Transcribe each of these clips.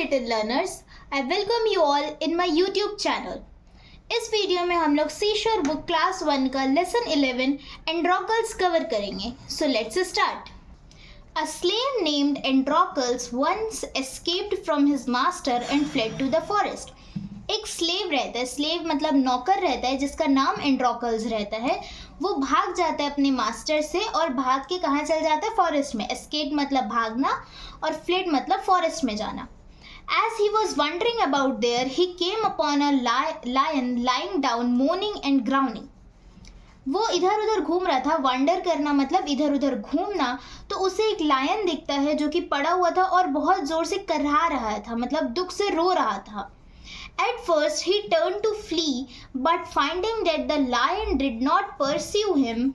little learners, I welcome you all in my YouTube channel. इस video में हम लोग सीशोर बुक क्लास 1 का लेसन 11 एंड्रोकल्स कवर करेंगे. So let's start. A slave named Androcles once escaped from his master and fled to the forest. एक slave रहता है, slave मतलब नौकर रहता है जिसका नाम एंड्रोकल्स रहता है. वो भाग जाता है अपने मास्टर से और भाग के कहाँ चल जाता है? फॉरेस्ट में. एस्केप मतलब भागना और फ्लेड मतलब फॉरेस्ट में जाना. As he was wandering about there, he came upon a lion lying down, moaning and growling. वो इधर उधर घूम रहा था. वंडर करना मतलब इधर उधर घूमना. तो उसे एक लायन दिखता है जो कि पड़ा हुआ था और बहुत जोर से करहा रहा था, मतलब दुख से रो रहा था. At first he turned to flee, but finding that the lion did not pursue him,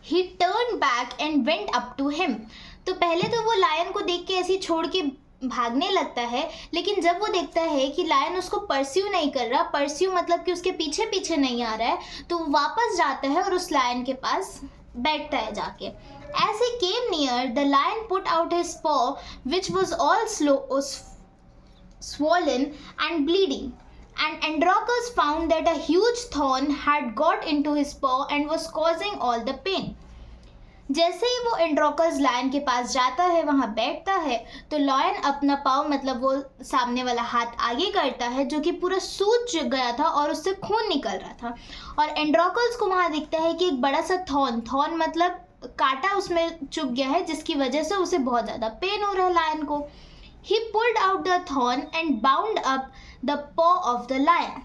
he turned back and went up to him. तो पहले तो वो लायन को देख के ऐसे छोड़ के भागने लगता है, लेकिन जब वो देखता है कि लायन उसको परस्यू नहीं कर रहा, परस्यू मतलब कि उसके पीछे पीछे नहीं आ रहा है, तो वो वापस जाता है और उस लायन के पास बैठता है जाके. As he came near, the lion put out his paw, which was all swollen and bleeding. And Androcles found that a huge thorn had got into his paw and was causing all the pain. जैसे ही वो एंड्रोकल्स lion के पास जाता है, वहाँ बैठता है, तो lion अपना पाँव मतलब वो सामने वाला हाथ आगे करता है जो कि पूरा सूज गया था और उससे खून निकल रहा था. और एंड्रोकल्स को वहाँ दिखता है कि एक बड़ा सा थॉर्न मतलब कांटा उसमें चुभ गया है, जिसकी वजह से उसे बहुत ज़्यादा पेन हो रहा है लायन को. He pulled out the thorn and bound up the paw of the lion.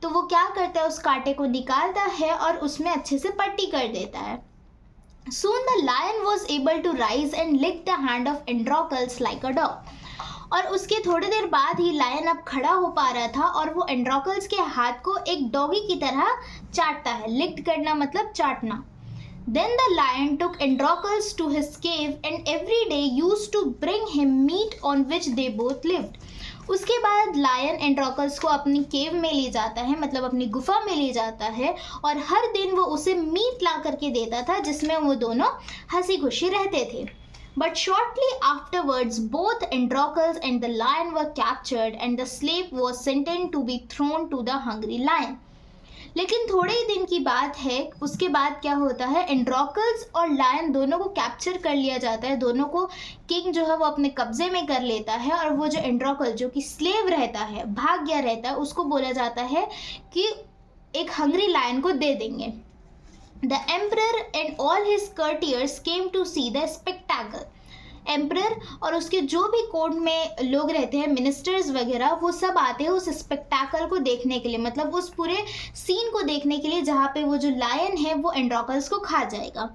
तो वो क्या करता है? उस कांटे को निकालता है और उसमें अच्छे से पट्टी कर देता है. Soon the lion was able to rise and lick the hand of Androcles like a dog. और उसके थोड़ी देर बाद ही लायन अब खड़ा हो पा रहा था और वो एंड्रोकल्स के हाथ को एक डॉगी की तरह चाटता है. लिक्ट करना मतलब चाटना. Then the lion took Androcles to his cave and every day used to bring him meat on which they both lived. उसके बाद लायन एंड्रोकल्स को अपनी केव में ले जाता है, मतलब अपनी गुफा में ले जाता है, और हर दिन वो उसे मीट ला करके देता था जिसमें वो दोनों हंसी खुशी रहते थे. But shortly afterwards, both Androcles and the lion were captured and the slave was sentenced to be thrown to the hungry lion. लेकिन थोड़े ही दिन की बात है, उसके बाद क्या होता है? एंड्रोकल्स और लायन दोनों को कैप्चर कर लिया जाता है. दोनों को किंग जो है वो अपने कब्जे में कर लेता है और वो जो एंड्रोकल जो कि स्लेव रहता है, भाग गया रहता है, उसको बोला जाता है कि एक हंग्री लायन को दे देंगे. The emperor and all his courtiers came to see the spectacle. Emperor और उसके जो भी कोर्ट में लोग रहते हैं, मिनिस्टर्स वगैरह, वो सब आते हैं उस स्पेक्टाकल को देखने के लिए, मतलब उस पूरे सीन को देखने के लिए जहाँ पे वो जो लायन है वो एंड्रोकल्स को खा जाएगा.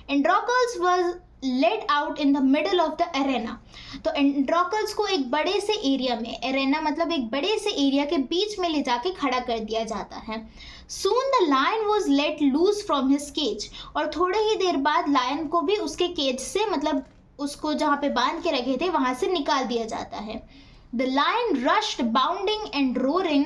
Androcles was led out in the middle of the arena. तो एंड्रोकल्स को एक बड़े से एरिया में, अरेना मतलब एक बड़े से एरिया के बीच में ले जाके खड़ा कर दिया जाता है. Soon the lion was let loose from his cage. और थोड़े ही देर बाद लायन को भी उसके केज से, मतलब उसको जहाँ पे बांध के रखे थे वहां से निकाल दिया जाता है. The lion rushed bounding and roaring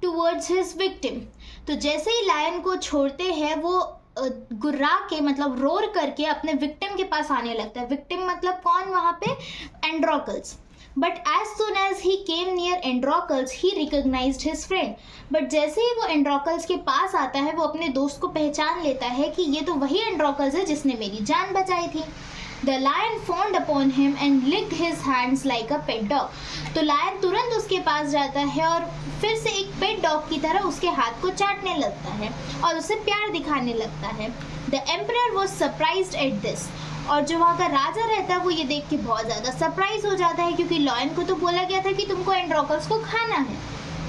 towards his victim. तो जैसे ही लायन को छोड़ते हैं वो गुर्रा के मतलब रोर करके अपने विक्टिम के पास आने लगता है. विक्टिम मतलब कौन वहां पे? एंड्रोकल्स. But as soon as he came near Androcles, he recognized his friend. But जैसे ही वो एंड्रोकल्स के पास आता है, वो अपने दोस्त को पहचान लेता है कि ये तो वही एंड्रोकल्स है जिसने मेरी जान बचाई थी. The lion fawned upon him and licked his hands like a pet dog. तो लायन तुरंत उसके पास जाता है और फिर से एक पेट डॉग की तरह उसके हाथ को चाटने लगता है और उसे प्यार दिखाने लगता है. The emperor was surprised at this. और जो वहाँ का राजा रहता है वो ये देख के बहुत ज़्यादा सरप्राइज हो जाता है, क्योंकि लायन को तो बोला गया था कि तुमको एंड्रोकल्स को खाना है.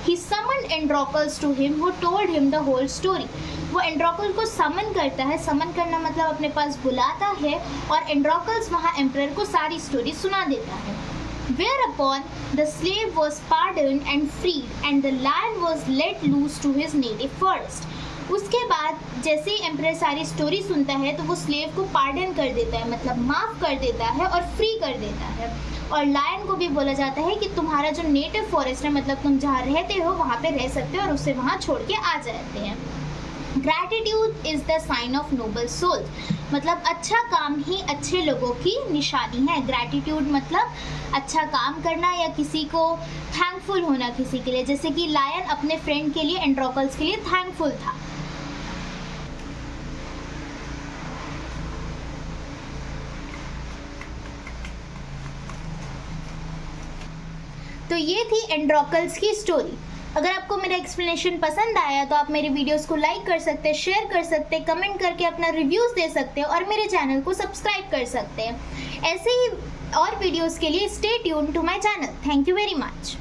He summoned Androcles to him, who told him the whole story. वो एंड्रोकल को समन करता है. समन करना मतलब अपने पास बुलाता है, और एंड्रोकल्स वहाँ एम्परर को सारी स्टोरी सुना देता है. Whereupon the slave was pardoned and freed, and the lion was let loose to his native forest. उसके बाद जैसे ही एम्परर सारी स्टोरी सुनता है तो वो स्लेव को पार्डन कर देता है, मतलब माफ़ कर देता है और फ्री कर देता है. और लायन को भी बोला जाता है कि तुम्हारा जो नेटिव फॉरेस्ट है, मतलब तुम जहाँ रहते हो वहाँ पे रह सकते हो, और उसे वहाँ छोड़ के आ जाते हैं. Gratitude is the sign of noble soul, मतलब अच्छा काम ही अच्छे लोगों की निशानी है। ग्रैटिट्यूड मतलब अच्छा काम करना या किसी को थैंकफुल होना किसी के लिए, जैसे कि लायन अपने फ्रेंड के लिए एंड्रोकल्स के लिए थैंकफुल था। तो ये थी एंड्रोकल्स की स्टोरी। अगर आपको मेरा एक्सप्लेनेशन पसंद आया तो आप मेरे वीडियोस को लाइक कर सकते हैं, शेयर कर सकते हैं, कमेंट करके अपना रिव्यूज़ दे सकते हैं और मेरे चैनल को सब्सक्राइब कर सकते हैं। ऐसे ही और वीडियोस के लिए stay tune to my channel. Thank you very much.